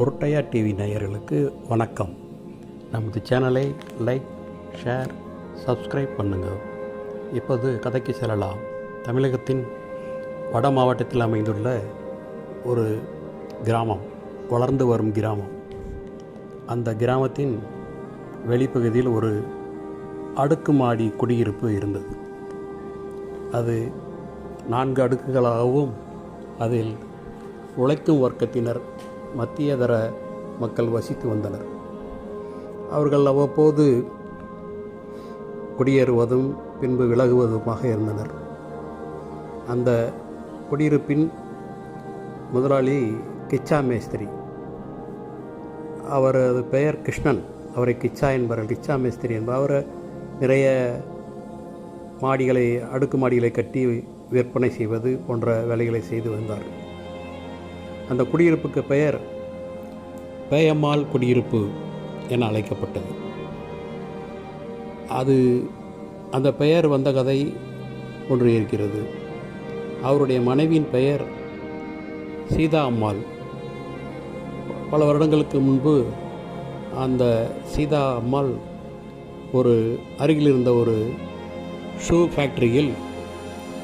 உருட்டையா TV நேயர்களுக்கு வணக்கம். நமது சேனலை லைக், ஷேர், சப்ஸ்கிரைப் பண்ணுங்கள். இப்போது கதைக்கு செல்லலாம். தமிழகத்தின் வட மாவட்டத்தில் அமைந்துள்ள ஒரு கிராமம், வளர்ந்து வரும் கிராமம். அந்த கிராமத்தின் வெளிப்பகுதியில் ஒரு அடுக்குமாடி குடியிருப்பு இருந்தது. அது 4 அடுக்குகளாகவும் அதில் உழைக்கும் வர்க்கத்தினர், மத்தியதர மக்கள் வசித்து வந்தனர். அவர்கள் அவ்வப்போது குடியேறுவதும் பின்பு விலகுவதுமாக இருந்தனர். அந்த குடியிருப்பின் முதலாளி கிச்சா மேஸ்திரி. அவரது பெயர் கிருஷ்ணன். அவரை கிச்சா என்பார்கள். கிச்சா மேஸ்திரி என்பவர் அவர் நிறைய மாடிகளை, அடுக்கு மாடிகளை கட்டி விற்பனை செய்வது போன்ற வேலைகளை செய்து வந்தார். அந்த குடியிருப்புக்கு பெயர் பேயம்மாள் குடியிருப்பு என அழைக்கப்பட்டது. அந்த பெயர் வந்த கதை ஒன்று இருக்கிறது. அவருடைய மனைவியின் பெயர் சீதா அம்மாள். பல வருடங்களுக்கு முன்பு அந்த சீதா அம்மாள் ஒரு அருகில் இருந்த ஒரு ஷூ ஃபேக்டரியில்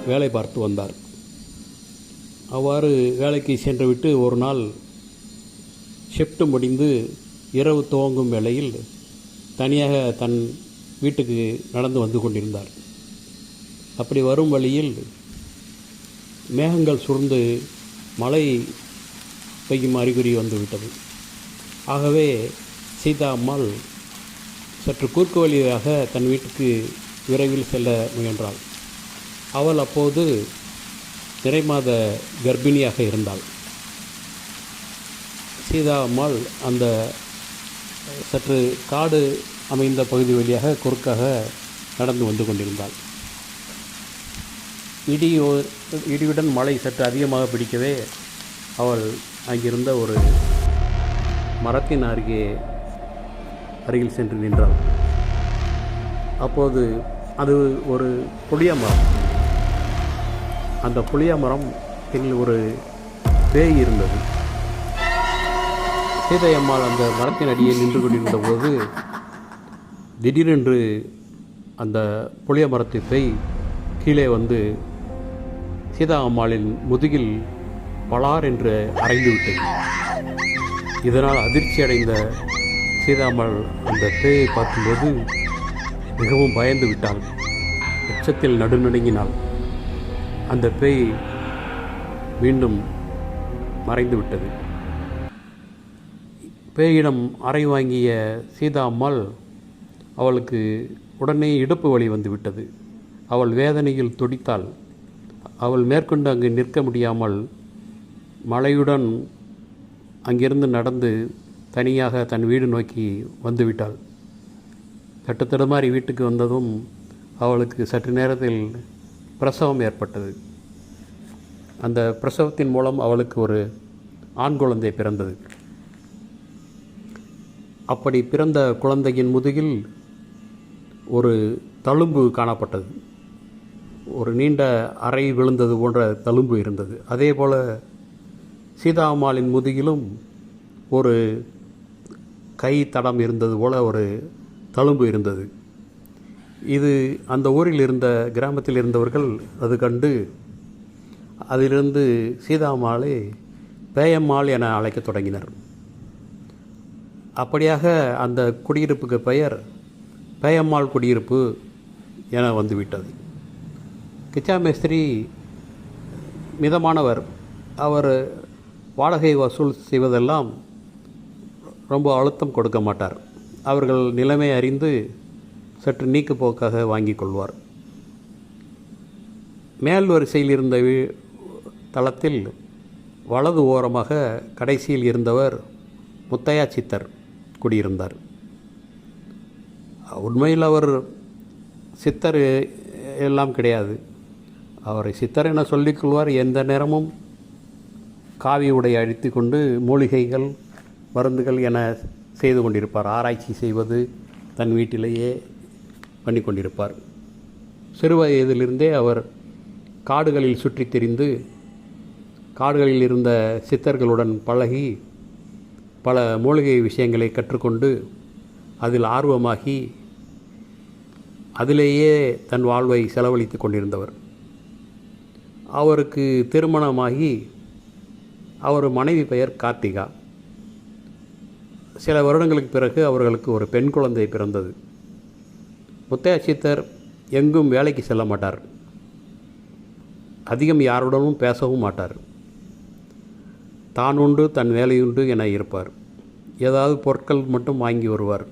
வேலை பார்த்து வந்தார். அவ்வாறு வேலைக்கு சென்றுவிட்டு ஒரு நாள் ஷிஃப்ட் முடிந்து இரவு துவங்கும் வேளையில் தனியாக தன் வீட்டுக்கு நடந்து வந்து கொண்டிருந்தார். அப்படி வரும் வழியில் மேகங்கள் சூழ்ந்து மழை பெய்யும் அறிகுறி வந்துவிட்டது. ஆகவே சீதா அம்மாள் சற்று குறுக்கு வழியாக தன் வீட்டுக்கு விரைவில் செல்ல முயன்றாள். அவள் அப்போது நிறைமாத கர்ப்பிணியாக இருந்தாள். சீதா அம்மாள் அந்த சற்று காடு அமைந்த பகுதி வழியாக குறுக்காக நடந்து வந்து கொண்டிருந்தாள். இடியுடன் மழை சற்று அதிகமாக பிடிக்கவே அவள் அங்கிருந்த ஒரு மரத்தின் அருகில் சென்று நின்றாள். அப்போது அது ஒரு புளிய மரம். அந்த புளிய மரத்தில் ஒரு பேய் இருந்தது. சீதையம்மாள் அந்த மரத்தின் அடியே நின்று கொண்டிருந்த போது திடீரென்று அந்த புளிய மரத்து பேய் கீழே வந்து சீதா அம்மாளின் முதுகில் பலார் என்று அறைந்து விட்டது. இதனால் அதிர்ச்சி அடைந்த சீதா அம்மாள் அந்த பேயை பார்க்கும்போது மிகவும் பயந்து விட்டாள். உச்சத்தில் நடுநடுங்கினாள். அந்த பேய் மீண்டும் மறைந்து விட்டது. பேயிடம் அறை வாங்கிய சீதா அம்மாள் அவளுக்கு உடனே இடுப்பு வலி வந்து விட்டது. அவள் வேதனையில் துடித்தாள். அவள் மேற்கொண்டு அங்கு நிற்க முடியாமல் மழையுடன் அங்கிருந்து நடந்து தனியாக தன் வீடு நோக்கி வந்துவிட்டாள். தட்டுத்தடுமாறி வீட்டுக்கு வந்ததும் அவளுக்கு சற்று நேரத்தில் பிரசவம் ஏற்பட்டது. அந்த பிரசவத்தின் மூலம் அவளுக்கு ஒரு ஆண் குழந்தை பிறந்தது. அப்படி பிறந்த குழந்தையின் முதுகில் ஒரு தழும்பு காணப்பட்டது. ஒரு நீண்ட அறை விழுந்தது போன்ற தழும்பு இருந்தது. அதே போல் சீதா அம்மாளின் முதுகிலும் ஒரு கை தடம் இருந்தது போல ஒரு தழும்பு இருந்தது. இது அந்த ஊரில் இருந்த, கிராமத்தில் இருந்தவர்கள் அது கண்டு அதிலிருந்து சீதா அம்மாளை பேயம்மாள் என அழைக்கத் தொடங்கினர். அப்படியாக அந்த குடியிருப்புக்கு பெயர் பேயம்மாள் குடியிருப்பு என வந்துவிட்டது. கிச்சா மேஸ்திரி மிதமானவர். அவர் வாடகை வசூல் செய்வதெல்லாம் ரொம்ப அழுத்தம் கொடுக்க மாட்டார். அவர்கள் நிலைமை அறிந்து சற்று நீக்கு போக்காக வாங்கி கொள்வார். மேல் வரிசையில் இருந்த தளத்தில் வலது ஓரமாக கடைசியில் இருந்தவர் முத்தையா சித்தர் குடியிருந்தார். உண்மையில் அவர் சித்தர் எல்லாம் கிடையாது. அவரை சித்தர் என சொல்லிக்கொள்வார். எந்த நேரமும் காவி உடை அழித்து கொண்டு மூலிகைகள், மருந்துகள் என செய்து கொண்டிருப்பார். ஆராய்ச்சி செய்வது தன் வீட்டிலேயே பண்ணி கொண்டிருப்பார். சிறு வயதிலிருந்தே அவர் காடுகளில் சுற்றி திரிந்து காடுகளில் இருந்த சித்தர்களுடன் பழகி பல மூலிகை விஷயங்களை கற்றுக்கொண்டு அதில் ஆர்வமாகி அதிலேயே தன் வாழ்வை செலவழித்து கொண்டிருந்தவர். அவருக்கு திருமணமாகி அவர் மனைவி பெயர் கார்த்திகா. சில வருடங்களுக்கு பிறகு அவர்களுக்கு ஒரு பெண் குழந்தை பிறந்தது. முத்தையா சித்தர் எங்கும் வேலைக்கு செல்ல மாட்டார். அதிகம் யாருடனும் பேசவும் மாட்டார். தான் உண்டு தன் வேலையுண்டு என இருப்பார். ஏதாவது பொருட்கள் மட்டும் வாங்கி வருவார்.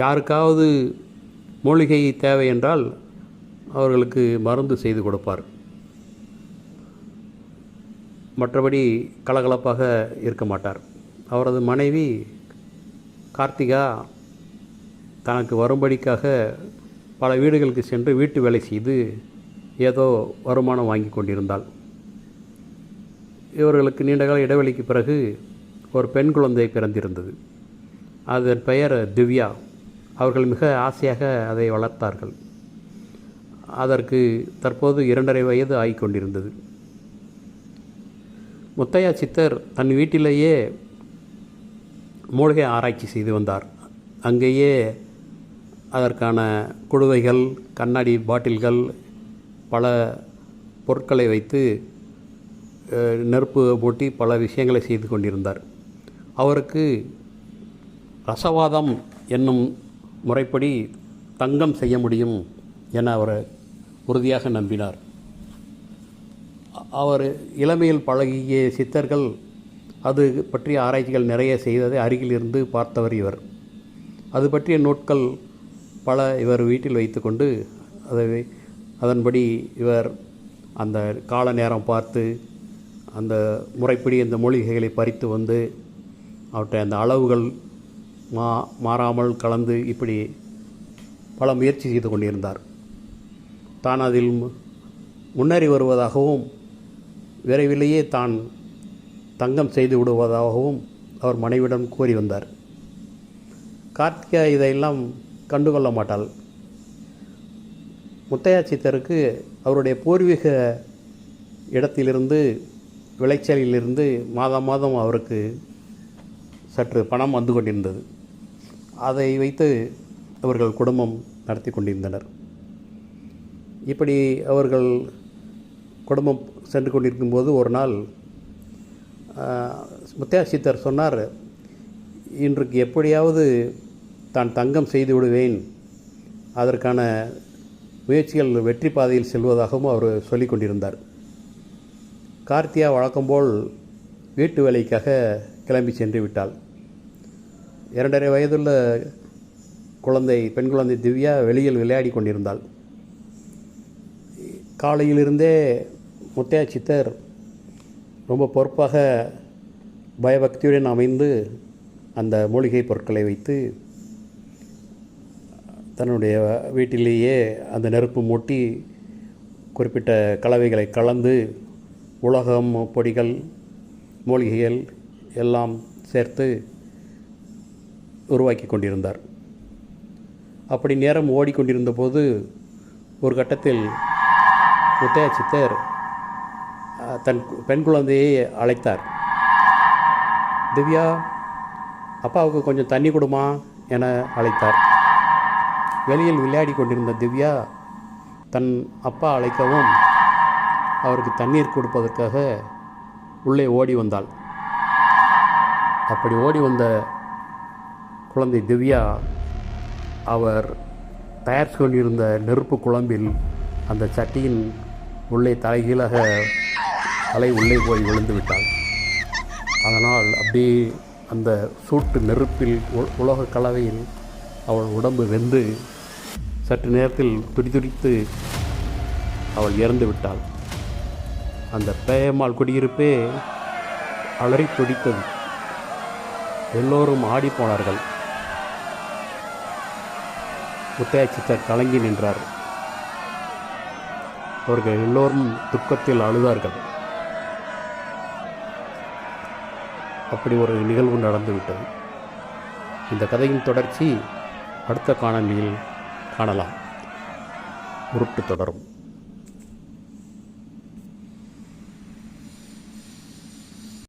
யாருக்காவது மூலிகை தேவை என்றால் அவர்களுக்கு மருந்து செய்து கொடுப்பார். மற்றபடி கலகலப்பாக இருக்க மாட்டார். அவரது மனைவி கார்த்திகா தனக்கு வரும்படிக்காக பல வீடுகளுக்கு சென்று வீட்டு வேலை செய்து ஏதோ வருமானம் வாங்கி கொண்டிருந்தாள். இவர்களுக்கு நீண்டகால இடைவெளிக்கு பிறகு ஒரு பெண் குழந்தை பிறந்திருந்தது. அதன் பெயர் திவ்யா. அவர்கள் மிக ஆசையாக அதை வளர்த்தார்கள். அதற்கு தற்போது 2.5 வயது ஆகிக்கொண்டிருந்தது. முத்தையா சித்தர் தன் வீட்டிலேயே மூலிகை ஆராய்ச்சி செய்து வந்தார். அங்கேயே அதற்கான குடுவைகள், கண்ணாடி பாட்டில்கள், பல பொருட்களை வைத்து நெருப்பு மூட்டி பல விஷயங்களை செய்து கொண்டிருந்தார். அவருக்கு ரசவாதம் என்னும் முறைப்படி தங்கம் செய்ய முடியும் என அவர் உறுதியாக நம்பினார். அவர் இளமையில் பழகிய சித்தர்கள் அது பற்றிய ஆராய்ச்சிகள் நிறைய செய்ததை அருகிலிருந்து பார்த்தவர் இவர். அது பற்றிய நூட்கள் பல இவர் வீட்டில் வைத்து கொண்டு அதன்படி இவர் அந்த கால நேரம் பார்த்து அந்த முறைப்படி அந்த மூலிகைகளை பறித்து வந்து அவற்றை அந்த அளவுகள் மாறாமல் கலந்து இப்படி பல முயற்சி செய்து கொண்டிருந்தார். தான் அதில் முன்னேறி வருவதாகவும் விரைவிலேயே தான் தங்கம் செய்து விடுவதாகவும் அவர் மனைவிடம் கூறி வந்தார். கார்த்திகா இதையெல்லாம் கண்டுகொள்ள மாட்டாள். முத்தையா சித்தருக்கு அவருடைய பூர்வீக இடத்திலிருந்து விளைச்சலிலிருந்து மாதம் மாதம் அவருக்கு சற்று பணம் வந்து கொண்டிருந்தது. அதை வைத்து அவர்கள் குடும்பம் நடத்தி கொண்டிருந்தனர். இப்படி அவர்கள் குடும்பம் சென்று கொண்டிருக்கும்போது ஒரு நாள் முத்தையா சித்தர் சொன்னார், இன்றைக்கு எப்படியாவது தான் தங்கம் செய்து விடுவேன், அதற்கான முயற்சிகள் வெற்றி பாதையில் செல்வதாகவும் அவர் சொல்லி கொண்டிருந்தார். கார்த்தியா வழக்கம்போல் வீட்டு வேலைக்காக கிளம்பி சென்று விட்டாள். 2.5 வயதுள்ள பெண் குழந்தை திவ்யா வெளியில் விளையாடி கொண்டிருந்தாள். காலையிலிருந்தே முத்தையா சித்தர் ரொம்ப பொறுப்பாக பயபக்தியுடன் அமைந்து அந்த மூலிகை பொருட்களை வைத்து தன்னுடைய வீட்டிலேயே அந்த நெருப்பு மூட்டி குறிப்பிட்ட கலவைகளை கலந்து உலகம், பொடிகள், மூலிகைகள் எல்லாம் சேர்த்து உருவாக்கி கொண்டிருந்தார். அப்படி நேரம் ஓடிக்கொண்டிருந்த போது ஒரு கட்டத்தில் முத்தையா சித்தர் தன் பெண் குழந்தையை அழைத்தார். திவ்யா, அப்பாவுக்கு கொஞ்சம் தண்ணி கொடுமா என அழைத்தார். வெளியில் விளையாடி கொண்டிருந்த திவ்யா தன் அப்பா அழைக்கவும் அவருக்கு தண்ணீர் கொடுப்பதற்காக உள்ளே ஓடி வந்தாள். அப்படி ஓடி வந்த குழந்தை திவ்யா அவர் தயார் கொண்டிருந்த நெருப்பு குழம்பில் அந்த சட்டியின் உள்ளே தலைகீழாக உள்ளே போய் விழுந்து விட்டாள். அதனால் அப்படியே அந்த சூட்டு நெருப்பில் உலோக கலவையில் அவள் உடம்பு வெந்து சற்று நேரத்தில் துடிதுடித்து அவள் இறந்து விட்டாள். அந்த பேயம்மாள் குடியிருப்பே அலறி துடித்தது. எல்லோரும் ஆடிப்போனார்கள். முத்தையா சித்தர் கலங்கி நின்றார். அவர்கள் எல்லோரும் துக்கத்தில் அழுதார்கள். அப்படி ஒரு நிகழ்வு நடந்துவிட்டது. இந்த கதையின் தொடர்ச்சி அடுத்த காணொளியில் காணலாம். உருட்டு தொடரும்.